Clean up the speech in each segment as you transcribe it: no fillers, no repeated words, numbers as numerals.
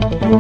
नेहरू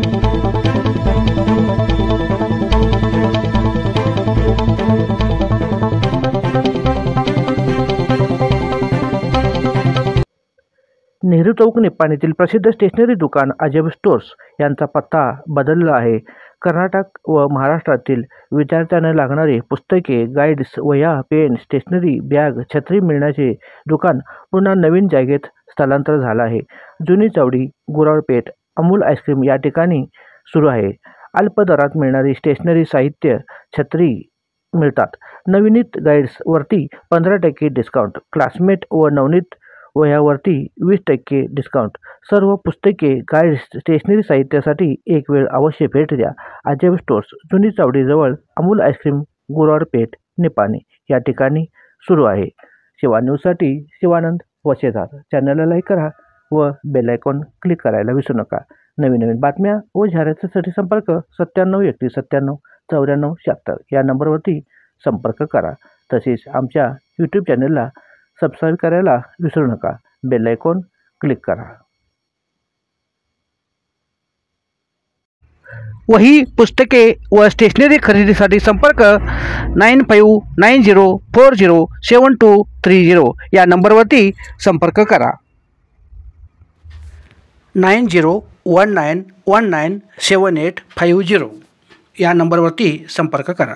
चौक निप्पाणीतील प्रसिद्ध स्टेशनरी दुकान अजब स्टोर्स यांचा पत्ता बदलला आहे. कर्नाटक व महाराष्ट्रातील विद्यार्थ्यांना लागणारी पुस्तके, गाईड्स, वह्या, पेन, स्टेशनरी, बॅग, छत्री मिळण्याचे दुकान पुन्हा नवीन जागेत स्थलांतर झालं आहे. जुनी चावडी, गुराळपेठ, अमूल आईस्क्रीम या ठिकाणी सुरू आहे. अल्प दरात मिळणारी स्टेशनरी साहित्य, छत्री मिळतात. नवनीत गाईड्स वरती 15% डिस्काउंट, क्लासमेट व नवनीत वह्यावरती 20% डिस्काउंट. सर्व पुस्तके, गाईड्स, स्टेशनरी साहित्यासाठी एक वेळ अवश्य भेट द्या. अजब स्टोर्स, जुनी चावडीजवळ अमूल आईस्क्रीम, गुराळपेठ, निपाणी या ठिकाणी सुरू आहे. शिवा न्यूजसाठी शिवानंद वशेदार. चॅनलला लाईक करा व बेल आयकॉन क्लिक करायला विसरू नका. नवीन बातम्या व जाहिरातीसाठी संपर्क 9731949476 या नंबरवरती संपर्क करा. तसेच आमच्या यूट्यूब चॅनलला सबस्क्राईब करायला विसरू नका. बेल आयकॉन क्लिक करा. वही, पुस्तके व स्टेशनरी खरेदीसाठी संपर्क 9590407230 या नंबरवरती संपर्क करा. 9019197850 या नंबरवरती संपर्क करा.